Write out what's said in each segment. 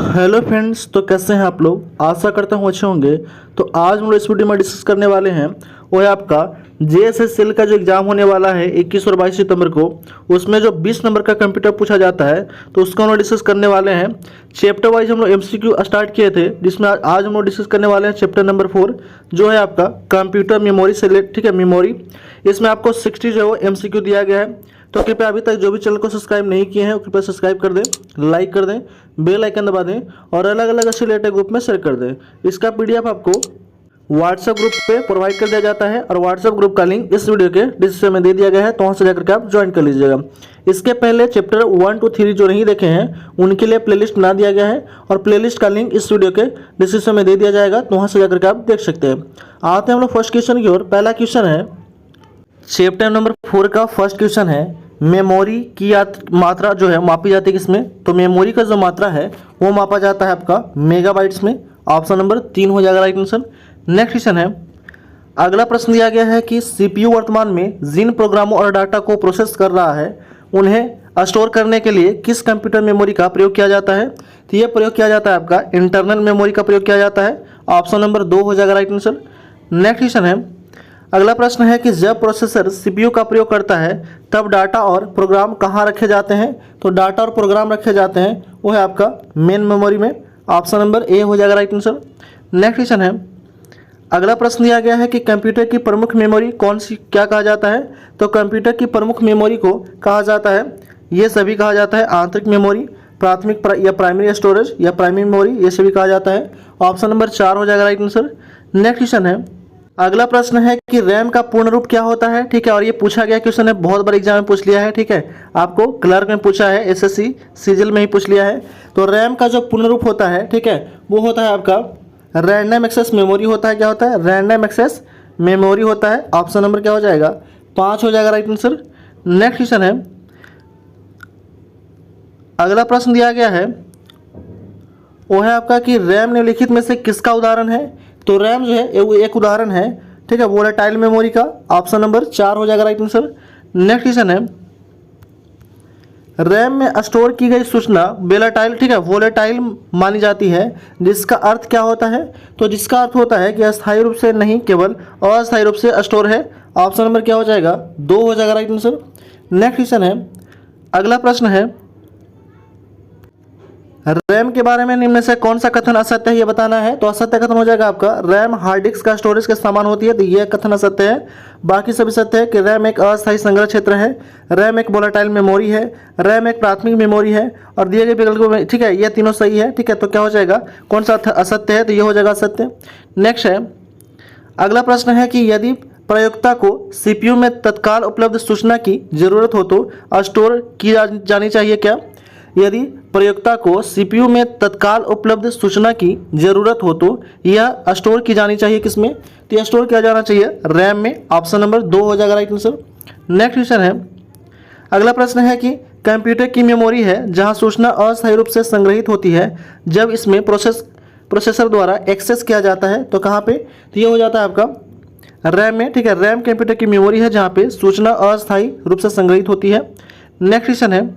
Hello friends, तो कैसे हैं आप लोग। आशा करता हूँ अच्छे होंगे। तो आज हम लोग इस वीडियो में डिस्कस करने वाले हैं वो है आपका JSSL का जो एग्ज़ाम होने वाला है 21 और 22 सितंबर को। उसमें जो 20 नंबर का कंप्यूटर पूछा जाता है तो उसको हम लोग डिस्कस करने वाले हैं। चैप्टर वाइज हम लोग MCQ स्टार्ट किए थे, जिसमें आज हम लोग डिस्कस करने वाले हैं चैप्टर नंबर 4 जो है आपका कंप्यूटर मेमोरी से रिलेटेड। ठीक है, मेमोरी। इसमें आपको 60 जो है वो MCQ दिया गया है। तो कृपया अभी तक जो भी चैनल को सब्सक्राइब नहीं किए हैं वो कृपया सब्सक्राइब कर दें, लाइक कर दें, बेल आइकन दबा दें और अलग अलग अच्छे रिलेटेड ग्रुप में शेयर कर दें। इसका PDF आपको व्हाट्सएप ग्रुप पे प्रोवाइड कर दिया जाता है और व्हाट्सएप ग्रुप का लिंक इस वीडियो के डिस्क्रिप्शन में दे दिया गया है, तो वहाँ से जाकर के आप ज्वाइन कर लीजिएगा। इसके पहले चैप्टर 1 to 3 जो नहीं देखे हैं उनके लिए प्लेलिस्ट बना दिया गया है और प्लेलिस्ट का लिंक इस वीडियो के डिस्क्रिप्शन में दे दिया जाएगा, तो वहाँ से जाकर के आप देख सकते हैं। आते हैं हम लोग फर्स्ट क्वेश्चन की ओर। पहला क्वेश्चन है चैप्टर नंबर 4 का फर्स्ट क्वेश्चन है, मेमोरी की मात्रा जो है मापी जाती है किसमें। तो मेमोरी का जो मात्रा है वो मापा जाता है आपका मेगाबाइट्स में। ऑप्शन नंबर 3 हो जाएगा राइट आंसर। नेक्स्ट क्वेश्चन है, अगला प्रश्न दिया गया है कि CPU वर्तमान में जिन प्रोग्रामों और डाटा को प्रोसेस कर रहा है उन्हें स्टोर करने के लिए किस कंप्यूटर मेमोरी का प्रयोग किया जाता है। तो ये प्रयोग किया जाता है आपका इंटरनल मेमोरी का प्रयोग किया जाता है। ऑप्शन नंबर 2 हो जाएगा राइट आंसर। नेक्स्ट क्वेश्चन है, अगला प्रश्न है कि जब प्रोसेसर CPU का प्रयोग करता है तब डाटा और प्रोग्राम कहाँ रखे जाते हैं। तो डाटा और प्रोग्राम रखे जाते हैं वो है आपका मेन मेमोरी में। ऑप्शन नंबर A हो जाएगा राइट आंसर। नेक्स्ट क्वेश्चन है, अगला प्रश्न दिया गया है कि कंप्यूटर की प्रमुख मेमोरी कौन सी क्या कहा जाता है। तो कंप्यूटर की प्रमुख मेमोरी को कहा जाता है, ये सभी कहा जाता है आंतरिक मेमोरी, प्राथमिक या प्राइमरी स्टोरेज या प्राइमरी मेमोरी, ये सभी कहा जाता है। ऑप्शन नंबर 4 हो जाएगा राइट आंसर। नेक्स्ट क्वेश्चन है, अगला प्रश्न है कि रैम का पूर्ण रूप क्या होता है। ठीक है, और ये पूछा गया क्वेश्चन है, बहुत बार एग्जाम में पूछ लिया है। ठीक है, आपको क्लर्क में पूछा है, SSC सीजल में ही पूछ लिया है। तो रैम का जो पूर्ण रूप होता है, ठीक है, वो होता है आपका रैंडम एक्सेस मेमोरी होता है। क्या होता है? रैंडम एक्सेस मेमोरी होता है। ऑप्शन नंबर क्या हो जाएगा? 5 हो जाएगा राइट आंसर। नेक्स्ट क्वेश्चन है, अगला प्रश्न दिया गया है वो है आपका कि रैम निम्नलिखित में से किसका उदाहरण है। तो रैम जो है वो एक उदाहरण है। ठीक है, वोलेटाइल मेमोरी का। ऑप्शन नंबर 4 हो जाएगा राइट आंसर। नेक्स्ट क्वेश्चन है, रैम में स्टोर की गई सूचना वोलेटाइल, ठीक है, वोलेटाइल मानी जाती है, जिसका अर्थ क्या होता है। तो जिसका अर्थ होता है कि अस्थायी रूप से नहीं, केवल अस्थायी रूप से स्टोर है। ऑप्शन नंबर क्या हो जाएगा? 2 हो जाएगा राइट आंसर। नेक्स्ट क्वेश्चन है, अगला प्रश्न है, रैम के बारे में निम्न में से कौन सा कथन असत्य है ये बताना है। तो असत्य कथन हो जाएगा आपका रैम हार्ड डिस्क का स्टोरेज के समान होती है, तो यह कथन असत्य है। बाकी सभी सत्य है कि रैम एक अस्थायी संग्रह क्षेत्र है, रैम एक वोलेटाइल मेमोरी है, रैम एक प्राथमिक मेमोरी है और दिए गए विकल्पों में, ठीक है, ये तीनों सही है। ठीक है, तो क्या हो जाएगा, कौन सा असत्य है, तो ये हो जाएगा असत्य। नेक्स्ट है, अगला प्रश्न है कि यदि प्रयोक्ता को CPU में तत्काल उपलब्ध सूचना की जरूरत हो तो स्टोर की जानी चाहिए क्या। यदि प्रयोक्ता को CPU में तत्काल उपलब्ध सूचना की जरूरत हो तो यह स्टोर की जानी चाहिए किसमें। तो यह स्टोर किया जाना चाहिए रैम में। ऑप्शन नंबर 2 हो जाएगा राइट आंसर। नेक्स्ट क्वेश्चन है, अगला प्रश्न है कि कंप्यूटर की मेमोरी है जहां सूचना अस्थायी रूप से संग्रहित होती है जब इसमें प्रोसेसर द्वारा एक्सेस किया जाता है, तो कहाँ पे। तो ये हो जाता है आपका रैम में। ठीक है, रैम कंप्यूटर की मेमोरी है जहाँ पे सूचना अस्थायी रूप से संग्रहित होती है। नेक्स्ट क्वेश्चन है,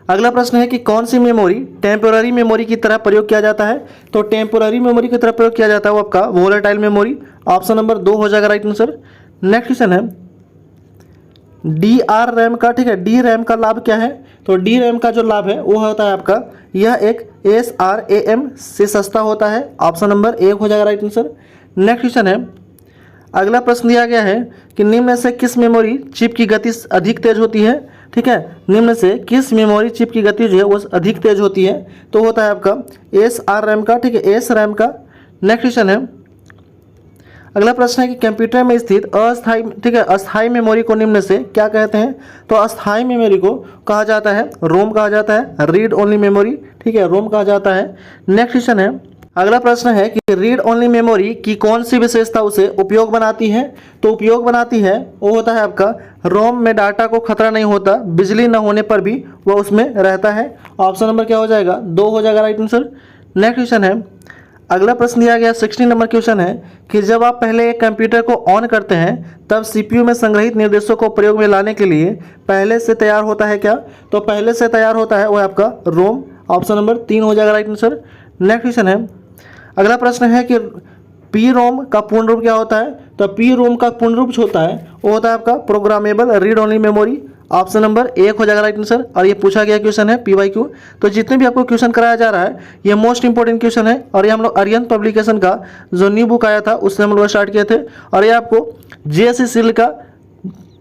अगला प्रश्न है कि कौन सी मेमोरी टेम्पोररी मेमोरी की तरह प्रयोग किया जाता है। तो टेम्पोररी मेमोरी की तरह प्रयोग किया जाता है वो आपका वोलेटाइल मेमोरी। ऑप्शन नंबर 2 हो जाएगा राइट आंसर। नेक्स्ट क्वेश्चन है, DR रैम का, ठीक है, डी रैम का लाभ क्या है। तो डी रैम का जो लाभ है वो होता है आपका, यह एक SRAM से सस्ता होता है। ऑप्शन नंबर 1 हो जाएगा राइट आंसर। नेक्स्ट क्वेश्चन है, अगला प्रश्न दिया गया है कि निम्न में से किस मेमोरी चिप की गति अधिक तेज होती है। ठीक है, निम्न से किस मेमोरी चिप की गति जो है वो अधिक तेज होती है। तो होता है आपका SRAM का, ठीक है, SRAM का। नेक्स्ट क्वेश्चन है, अगला प्रश्न है कि कंप्यूटर में स्थित अस्थायी, ठीक है, अस्थायी मेमोरी को निम्न से क्या कहते हैं। तो अस्थायी मेमोरी को कहा जाता है रोम कहा जाता है, रीड ओनली मेमोरी, ठीक है, रोम कहा जाता है। नेक्स्ट क्वेश्चन है, अगला प्रश्न है कि रीड ओनली मेमोरी की कौन सी विशेषता उसे उपयोग बनाती है। तो उपयोग बनाती है वो होता है आपका रोम में डाटा को खतरा नहीं होता, बिजली न होने पर भी वह उसमें रहता है। ऑप्शन नंबर क्या हो जाएगा? 2 हो जाएगा राइट आंसर। नेक्स्ट क्वेश्चन है, अगला प्रश्न दिया गया 16 नंबर क्वेश्चन है कि जब आप पहले एक कंप्यूटर को ऑन करते हैं तब CPU में संग्रहित निर्देशों को प्रयोग में लाने के लिए पहले से तैयार होता है क्या। तो पहले से तैयार होता है वो आपका रोम। ऑप्शन नंबर 3 हो जाएगा राइट आंसर। नेक्स्ट क्वेश्चन है, अगला प्रश्न है कि पी रोम का पूर्ण रूप क्या होता है? तो पी रोम का पूर्ण रूप जो होता है वो होता है आपका programmable read only memory. Option number 1 हो जाएगा राइट आंसर। और ये पूछा गया क्वेश्चन है PYQ। तो जितने भी आपको क्वेश्चन कराया जा रहा है ये मोस्ट इंपॉर्टेंट क्वेश्चन है। और ये हम लोग आर्यन पब्लिकेशन का जो न्यू बुक आया था उससे हम लोग स्टार्ट किए थे। और ये आपको JSC सिल का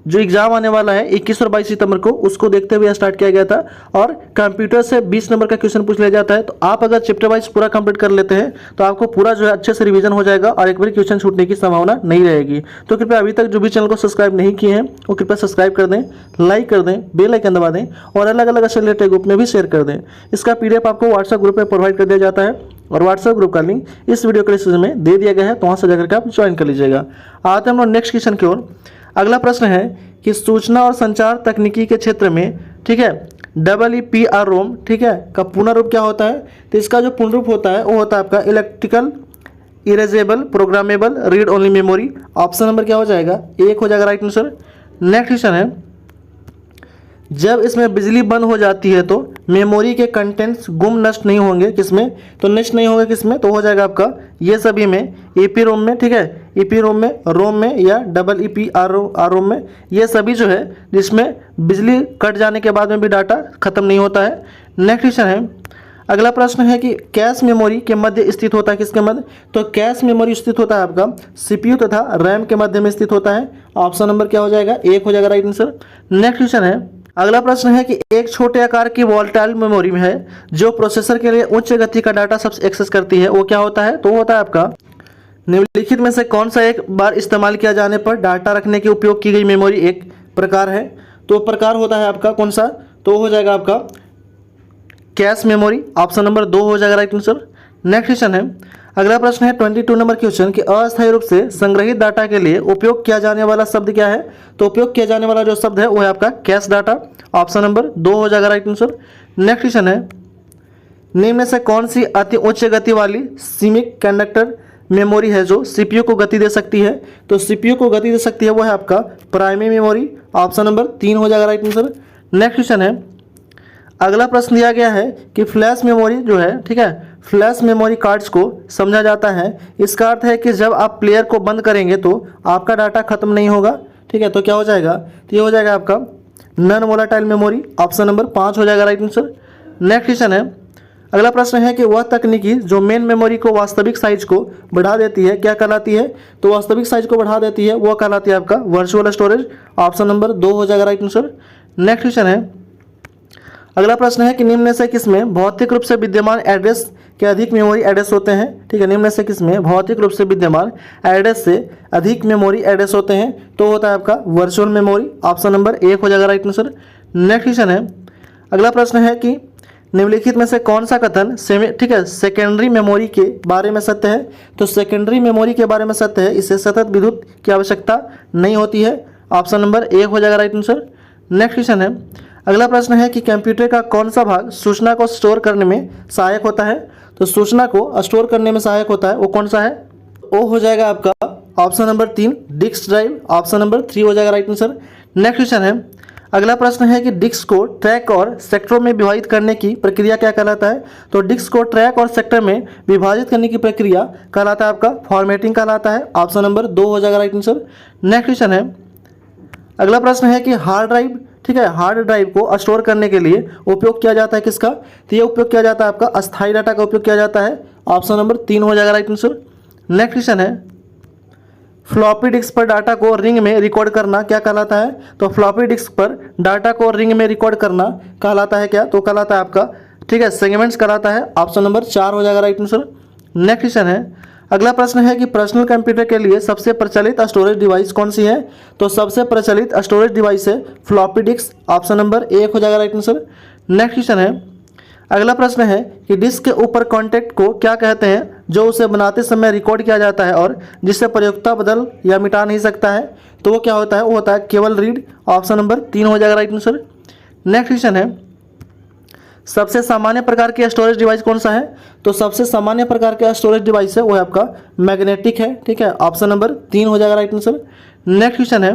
जो एग्जाम आने वाला है 21 और 22 सितंबर को, उसको देखते हुए स्टार्ट किया गया था। और कंप्यूटर से 20 नंबर का क्वेश्चन पूछ लिया जाता है। तो आप अगर चैप्टर वाइज पूरा कंप्लीट कर लेते हैं तो आपको पूरा जो है अच्छे से रिवीजन हो जाएगा और एक बार क्वेश्चन छूटने की संभावना नहीं रहेगी। तो कृपया अभी तक जो भी चैनल को सब्सक्राइब नहीं किए हैं वो कृपया सब्सक्राइब कर दें, लाइक कर दें, बेल आइकन दबा दें और अलग अलग अच्छे रिलेटेड ग्रुप में भी शेयर कर दें। इसका PDF आपको व्हाट्सएप ग्रुप में प्रोवाइड कर दिया जाता है और व्हाट्सएप ग्रुप का लिंक इस वीडियो के डिस्क्रिप्शन में दे दिया गया है, तो वहाँ से जाकर के आप ज्वाइन कर लीजिएगा। आते हैं हम लोग नेक्स्ट क्वेश्चन की ओर। अगला प्रश्न है कि सूचना और संचार तकनीकी के क्षेत्र में, ठीक है, EEPR रोम, ठीक है, का पूर्ण रूप क्या होता है? तो इसका जो पूर्ण रूप होता है वो होता है आपका electrical erasable programmable read only memory. Option number क्या हो जाएगा? 1 हो जाएगा राइट आंसर। नेक्स्ट क्वेश्चन है, जब इसमें बिजली बंद हो जाती है तो मेमोरी के कंटेंट्स गुम नष्ट नहीं होंगे, किसमें? तो नष्ट नहीं होंगे किसमें? तो हो जाएगा आपका ये सभी में, EP रोम में, ठीक है, EP रोम में या EEPR रोम में, ये सभी जो है जिसमें बिजली कट जाने के बाद में भी डाटा खत्म नहीं होता है। नेक्स्ट क्वेश्चन है, अगला प्रश्न है कि कैश मेमोरी के मध्य स्थित होता है, किसके मध्य? तो कैश मेमोरी स्थित होता है आपका CPU तथा रैम के मध्य में स्थित होता है। ऑप्शन नंबर क्या हो जाएगा? 1 हो जाएगा राइट आंसर। नेक्स्ट क्वेश्चन है, अगला प्रश्न है कि एक छोटे आकार की वोलेटाइल मेमोरी में है जो प्रोसेसर के लिए उच्च गति का डाटा सब एक्सेस करती है, वो क्या होता है? तो होता है आपका निम्नलिखित में से कौन सा एक बार इस्तेमाल किया जाने पर डाटा रखने के उपयोग की गई मेमोरी एक प्रकार है? तो प्रकार होता है आपका कौन सा? तो हो जाएगा आपका कैश मेमोरी। ऑप्शन नंबर 2 हो जाएगा राइट आंसर। नेक्स्ट क्वेश्चन है, अगला प्रश्न है 22 नंबर क्वेश्चन कि अस्थायी रूप से संग्रहित डाटा के लिए उपयोग किया जाने वाला शब्द क्या है? तो उपयोग किया जाने वाला जो शब्द है वो है आपका कैश डाटा। ऑप्शन नंबर 2 हो जाएगा राइट आंसर। नेक्स्ट क्वेश्चन है, निम्न में से कौन सी अति उच्च गति वाली सीमिक कंडक्टर मेमोरी है जो CPU को गति दे सकती है? तो CPU को गति दे सकती है वो है आपका प्राइमरी मेमोरी। ऑप्शन नंबर 3 हो जाएगा राइट आंसर। नेक्स्ट क्वेश्चन है, अगला प्रश्न दिया गया है कि फ्लैश मेमोरी जो है, ठीक है, फ्लैश मेमोरी कार्ड्स को समझा जाता है, इसका अर्थ है कि जब आप प्लेयर को बंद करेंगे तो आपका डाटा खत्म नहीं होगा, ठीक है। तो क्या हो जाएगा? तो ये हो जाएगा आपका non volatile memory. Option number 5 हो जाएगा राइट आंसर। नेक्स्ट क्वेश्चन है, अगला प्रश्न है कि वह तकनीकी जो मेन मेमोरी को वास्तविक साइज को बढ़ा देती है क्या कहलाती है? तो वास्तविक साइज को बढ़ा देती है वो कहलाती है आपका वर्चुअल स्टोरेज। ऑप्शन नंबर 2 हो जाएगा राइट आंसर। नेक्स्ट क्वेश्चन है, अगला प्रश्न है कि निम्न में से किसमें भौतिक रूप से विद्यमान एड्रेस के अधिक मेमोरी एड्रेस होते हैं? ठीक है, निम्न में से किसमें भौतिक रूप से विद्यमान एड्रेस से अधिक मेमोरी एड्रेस होते हैं? तो होता है आपका वर्चुअल मेमोरी। ऑप्शन नंबर 1 हो जाएगा राइट आंसर। नेक्स्ट क्वेश्चन है, अगला प्रश्न है कि निम्नलिखित में से कौन सा कथन सेकेंडरी मेमोरी के बारे में सत्य है? तो सेकेंडरी मेमोरी के बारे में सत्य है, इससे सतत विद्युत की आवश्यकता नहीं होती है। ऑप्शन नंबर 1 हो जाएगा राइट आंसर। नेक्स्ट क्वेश्चन है, अगला प्रश्न है कि कंप्यूटर का कौन सा भाग सूचना को स्टोर करने में सहायक होता है? तो सूचना को स्टोर करने में सहायक होता है वो कौन सा है? वो हो जाएगा आपका option number 3 disk drive. Option number 3 हो जाएगा राइट आंसर। नेक्स्ट क्वेश्चन है, अगला प्रश्न है कि डिस्क को ट्रैक और सेक्टरों में विभाजित करने की प्रक्रिया क्या कहलाता है? तो डिस्क को ट्रैक और सेक्टर में विभाजित करने की प्रक्रिया कहलाता है आपका फॉर्मेटिंग कहलाता है। ऑप्शन नंबर 2 हो जाएगा राइट आंसर। नेक्स्ट क्वेश्चन है, अगला प्रश्न है कि हार्ड ड्राइव, ठीक है, हार्ड ड्राइव को स्टोर करने के लिए उपयोग किया जाता है किसका? तो ये उपयोग किया जाता है आपका अस्थायी डाटा का उपयोग किया जाता है। ऑप्शन नंबर 3 हो जाएगा राइट आंसर। नेक्स्ट क्वेश्चन है, फ्लॉपी डिस्क पर डाटा को रिंग में रिकॉर्ड करना क्या कहलाता है? तो फ्लॉपी डिस्क पर डाटा को रिंग में रिकॉर्ड करना कहलाता है क्या? तो कहलाता है आपका, ठीक है, सेगमेंट्स कहलाता है। ऑप्शन नंबर 4 हो जाएगा राइट आंसर। नेक्स्ट क्वेश्चन है, अगला प्रश्न है कि पर्सनल कंप्यूटर के लिए सबसे प्रचलित स्टोरेज डिवाइस कौन सी है? तो सबसे प्रचलित स्टोरेज डिवाइस है फ्लॉपी डिस्क। ऑप्शन नंबर 1 हो जाएगा राइट आंसर। नेक्स्ट क्वेश्चन है, अगला प्रश्न है कि डिस्क के ऊपर कॉन्टेक्ट को क्या कहते हैं जो उसे बनाते समय रिकॉर्ड किया जाता है और जिससे प्रयोक्ता बदल या मिटा नहीं सकता है? तो वो क्या होता है? वो होता है केवल रीड। ऑप्शन नंबर 3 हो जाएगा राइट आंसर। नेक्स्ट क्वेश्चन है, सबसे सामान्य प्रकार की स्टोरेज डिवाइस कौन सा है? तो सबसे सामान्य प्रकार का स्टोरेज डिवाइस है वो है आपका मैग्नेटिक है, ठीक है। ऑप्शन नंबर 3 हो जाएगा राइट आंसर। नेक्स्ट क्वेश्चन है,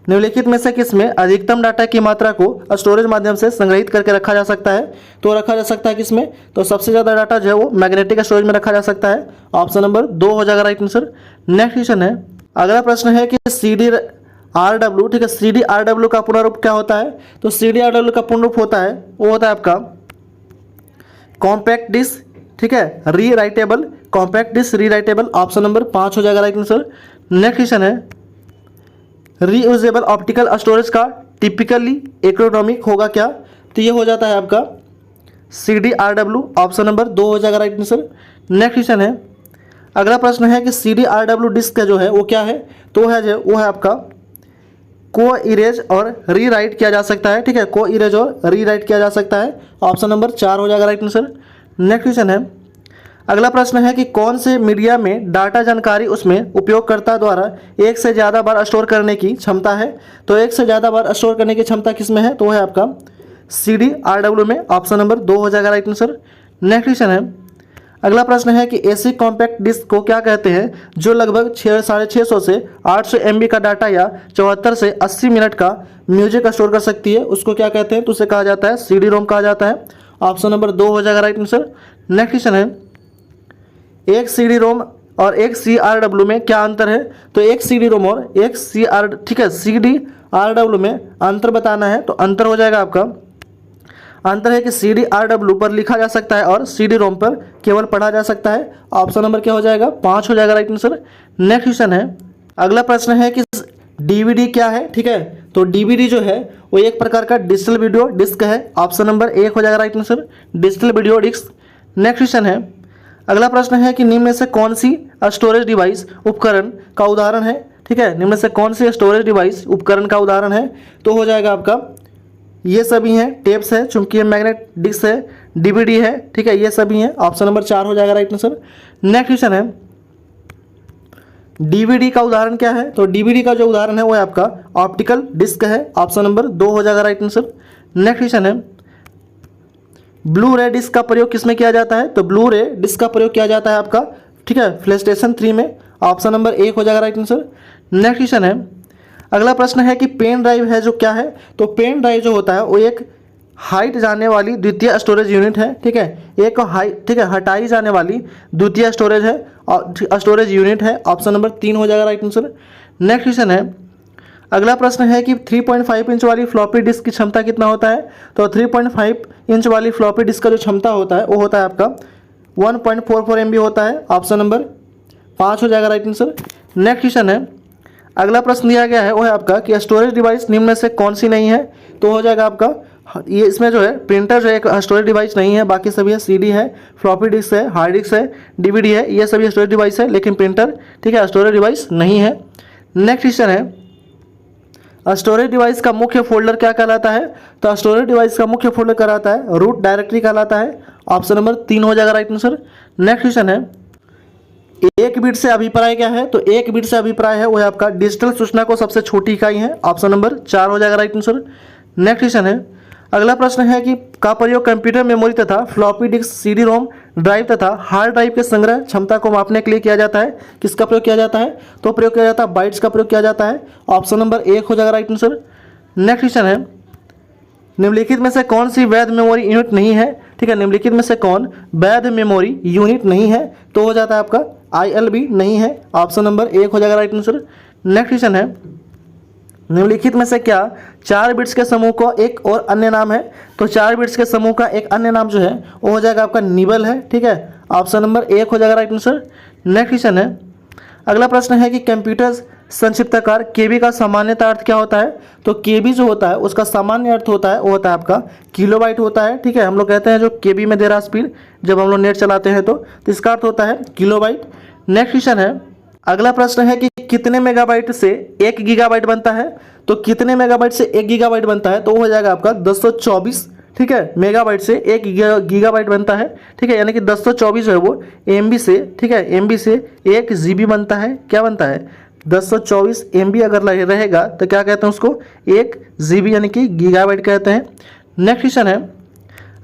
निम्नलिखित में से किसमें अधिकतम डाटा की मात्रा को स्टोरेज माध्यम से संग्रहित करके रखा जा सकता है? तो रखा जा सकता है किसमें? तो सबसे ज़्यादा डाटा जो है वो मैग्नेटिक स्टोरेज में रखा जा सकता है। ऑप्शन नंबर 2 हो जाएगा राइट आंसर। नेक्स्ट क्वेश्चन है, अगला प्रश्न है कि CDRW, ठीक है, CDRW का पूर्ण रूप क्या होता है? तो CDRW का पूर्ण रूप होता है, वो होता है आपका कॉम्पैक्ट डिस्क, ठीक है, rewritable, compact disc rewritable. Option number 5 हो जाएगा राइट आंसर। नेक्स्ट क्वेश्चन है, रीयूजेबल ऑप्टिकल स्टोरेज का टिपिकली इकोनॉमिक होगा क्या? तो ये हो जाता है आपका CDRW। ऑप्शन नंबर 2 हो जाएगा राइट आंसर। नेक्स्ट क्वेश्चन है, अगला प्रश्न है कि CDRW डिस्क का जो है वो क्या है? तो वो है आपका को इरेज और रीराइट किया जा सकता है, ठीक है, को इरेज और रीराइट किया जा सकता है। ऑप्शन नंबर 4 हो जाएगा राइट आंसर। नेक्स्ट क्वेश्चन है, अगला प्रश्न है कि कौन से मीडिया में डाटा जानकारी उसमें उपयोगकर्ता द्वारा एक से ज़्यादा बार स्टोर करने की क्षमता है? तो एक से ज़्यादा बार स्टोर करने की क्षमता किस में है? तो है आपका CDRW में। ऑप्शन नंबर 2 हो जाएगा राइट आंसर। नेक्स्ट क्वेश्चन है, अगला प्रश्न है कि ऐसी कॉम्पैक्ट डिस्क को क्या कहते हैं जो लगभग 650 से 800 MB का डाटा या 74 से 80 मिनट का म्यूजिक स्टोर कर सकती है? उसको क्या कहते हैं? तो उसे कहा जाता है CD-ROM कहा जाता है। ऑप्शन नंबर 2 हो जाएगा राइट आंसर। नेक्स्ट क्वेश्चन है, एक CD-ROM और एक CRW में क्या अंतर है? तो एक CD-ROM और एक ठीक है, CDRW में अंतर बताना है। तो अंतर हो जाएगा आपका, अंतर है कि CDRW पर लिखा जा सकता है और CD-ROM पर केवल पढ़ा जा सकता है। ऑप्शन नंबर क्या हो जाएगा? 5 हो जाएगा राइट आंसर। नेक्स्ट क्वेश्चन है, अगला प्रश्न है कि DVD क्या है? ठीक है, तो DVD जो है वो एक प्रकार का डिजिटल वीडियो डिस्क है। ऑप्शन नंबर 1 हो जाएगा right answer, digital video disc. Next question है, अगला प्रश्न है कि निम्न में से कौन सी स्टोरेज डिवाइस उपकरण का उदाहरण है? ठीक है, निम्न में से कौन सी स्टोरेज डिवाइस उपकरण का उदाहरण है? तो हो जाएगा आपका, ये सभी हैं, टेप्स है, चुंबकीय मैग्नेट डिस्क है, DVD है, ठीक है, ये सभी हैं। ऑप्शन नंबर 4 हो जाएगा राइट आंसर। नेक्स्ट क्वेश्चन है, DVD का उदाहरण क्या है? तो DVD का जो उदाहरण है वो है आपका ऑप्टिकल डिस्क है। ऑप्शन नंबर 2 हो जाएगा राइट आंसर। नेक्स्ट क्वेश्चन है, ब्लू रे डिस्क का प्रयोग किसमें किया जाता है? तो ब्लू रे डिस्क का प्रयोग किया जाता है आपका, ठीक है, प्लेस्टेशन 3 में। ऑप्शन नंबर 1 हो जाएगा राइट आंसर। नेक्स्ट क्वेश्चन है, अगला प्रश्न है कि पेन ड्राइव है जो क्या है? तो पेन ड्राइव जो होता है वो एक हाइट जाने वाली द्वितीय स्टोरेज यूनिट है, ठीक है, एक ठीक है, हटाई जाने वाली द्वितीय स्टोरेज है और स्टोरेज यूनिट है। ऑप्शन नंबर 3 हो जाएगा राइट आंसर। नेक्स्ट क्वेश्चन है, अगला प्रश्न है कि 3.5 इंच वाली फ्लॉपी डिस्क की क्षमता कितना होता है? तो 3.5 इंच वाली फ्लॉपी डिस्क का जो क्षमता होता है वो होता है आपका 1.44 MB होता है। ऑप्शन नंबर 5 हो जाएगा राइट आंसर। नेक्स्ट क्वेश्चन है, अगला प्रश्न दिया गया है वो है आपका कि स्टोरेज डिवाइस निम्न में से कौन सी नहीं है? तो हो जाएगा आपका, ये इसमें जो है प्रिंटर जो है एक स्टोरेज डिवाइस नहीं है, बाकी सभी है, CD है, फ्लॉपी डिस्क है, हार्ड डिस्क है, DVD है, ये सभी स्टोरेज डिवाइस है, लेकिन प्रिंटर, ठीक है, स्टोरेज डिवाइस नहीं है। नेक्स्ट क्वेश्चन है, स्टोरेज डिवाइस का मुख्य फोल्डर क्या कहलाता है? तो स्टोरेज डिवाइस का मुख्य फोल्डर कहलाता है रूट डायरेक्टरी कहलाता है। ऑप्शन नंबर 3 हो जाएगा राइट आंसर। नेक्स्ट क्वेश्चन है, एक बिट से अभिप्राय क्या है? तो एक बिट से अभिप्राय है वो है आपका डिजिटल सूचना को सबसे छोटी इकाई है। ऑप्शन नंबर 4 हो जाएगा राइट आंसर। नेक्स्ट क्वेश्चन है, अगला प्रश्न है कि का प्रयोग कंप्यूटर मेमोरी तथा फ्लॉपी डिस्क, CD-ROM ड्राइव तथा हार्ड ड्राइव के संग्रह क्षमता को मापने के लिए किया जाता है? किसका प्रयोग किया जाता है? तो प्रयोग किया जाता है बाइट्स का प्रयोग किया जाता है। ऑप्शन नंबर 1 हो जाएगा राइट आंसर। नेक्स्ट क्वेश्चन है, निम्नलिखित में से कौन सी वैध मेमोरी यूनिट नहीं है? ठीक है, निम्नलिखित में से कौन वैध मेमोरी यूनिट नहीं है? तो हो जाता है आपका ILB नहीं है। ऑप्शन नंबर 1 हो जाएगा राइट आंसर। नेक्स्ट क्वेश्चन है, निम्नलिखित में से क्या 4 बिट्स के समूह को एक और अन्य नाम है? तो 4 बिट्स के समूह का एक अन्य नाम जो है वो हो जाएगा आपका निबल है, ठीक है, ऑप्शन नंबर 1 हो जाएगा राइट आंसर। नेक्स्ट क्वेश्चन है, अगला प्रश्न है कि कंप्यूटर संक्षिप्ताकार KB का सामान्यतः अर्थ क्या होता है? तो KB जो होता है उसका सामान्य अर्थ होता है वो होता है आपका किलोबाइट होता है, ठीक है, हम लोग कहते हैं जो KB में दे रहा स्पीड जब हम लोग नेट चलाते हैं तो इसका अर्थ होता है किलोबाइट। नेक्स्ट क्वेश्चन है, अगला प्रश्न है कि कितने मेगाबाइट से 1 गीगाबाइट बनता है? तो कितने मेगाबाइट से 1 गीगाबाइट बनता है? तो हो जाएगा आपका 1024, ठीक है, मेगाबाइट से 1 गीगाबाइट बनता है, ठीक है, यानी कि 1024 जो है वो MB से, ठीक है, MB से 1 GB बनता है। क्या बनता है? 1024 MB अगर रहेगा तो क्या कहते हैं उसको? 1 GB यानी कि गीगाबाइट कहते हैं। नेक्स्ट क्वेश्चन है,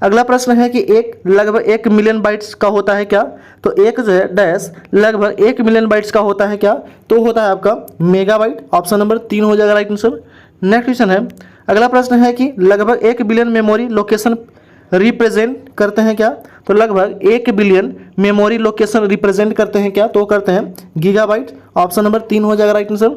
अगला प्रश्न है कि एक लगभग 1 मिलियन बाइट्स का होता है क्या? तो एक जो है डैश लगभग 1 मिलियन बाइट्स का होता है क्या? तो होता है आपका मेगाबाइट। ऑप्शन नंबर 3 हो जाएगा राइट आंसर। नेक्स्ट क्वेश्चन है, अगला प्रश्न है कि लगभग 1 बिलियन मेमोरी लोकेशन रिप्रेजेंट करते हैं क्या? तो लगभग 1 बिलियन मेमोरी लोकेशन रिप्रेजेंट करते हैं क्या? तो करते हैं गीगाबाइट। ऑप्शन नंबर 3 हो जाएगा राइट आंसर।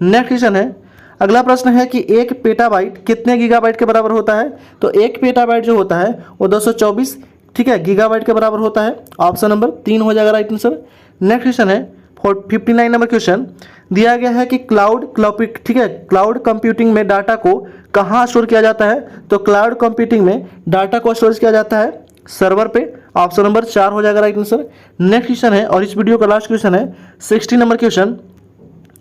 नेक्स्ट क्वेश्चन है, अगला प्रश्न है कि 1 पेटाबाइट कितने गीगाबाइट के बराबर होता है? तो 1 पेटाबाइट जो होता है वो 224 ठीक है गीगाबाइट के बराबर होता है। ऑप्शन नंबर 3 हो जाएगा राइट आंसर। नेक्स्ट क्वेश्चन है 59 नंबर क्वेश्चन, दिया गया है कि क्लाउड कंप्यूटिंग में डाटा को कहाँ स्टोर किया जाता है? तो क्लाउड कंप्यूटिंग में डाटा को स्टोर किया जाता है सर्वर पे। ऑप्शन नंबर 4 हो जाएगा राइट आंसर। नेक्स्ट क्वेश्चन है और इस वीडियो का लास्ट क्वेश्चन है 60 नंबर क्वेश्चन,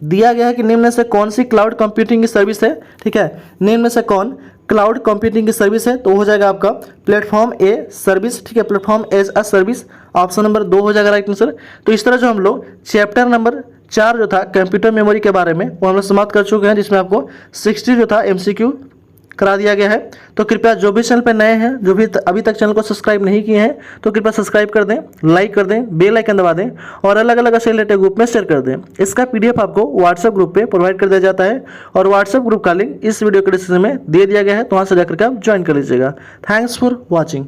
दिया गया है कि निम्न में से कौन सी क्लाउड कंप्यूटिंग की सर्विस है? ठीक है, निम्न में से कौन क्लाउड कंप्यूटिंग की सर्विस है? तो हो जाएगा आपका प्लेटफॉर्म ए सर्विस। ठीक है, platform as a service. Option number 2 हो जाएगा राइट आंसर। तो इस तरह जो हम लोग चैप्टर नंबर 4 जो था कंप्यूटर मेमोरी के बारे में वो हम लोग समाप्त कर चुके हैं, जिसमें आपको 60 जो था MCQ करा दिया गया है। तो कृपया जो भी चैनल पर नए हैं, जो भी अभी तक चैनल को सब्सक्राइब नहीं किए हैं, तो कृपया सब्सक्राइब कर दें, लाइक कर दें, बेल आइकन दबा दें और अलग अलग ऐसे रिलेटेड ग्रुप में शेयर कर दें। इसका PDF आपको व्हाट्सएप ग्रुप पे प्रोवाइड कर दिया जाता है और व्हाट्सएप ग्रुप का लिंक इस वीडियो के डिस्क्रिप्शन में दे दिया गया है, तो वहाँ से जाकर के आप ज्वाइन कर लीजिएगा। Thanks for watching.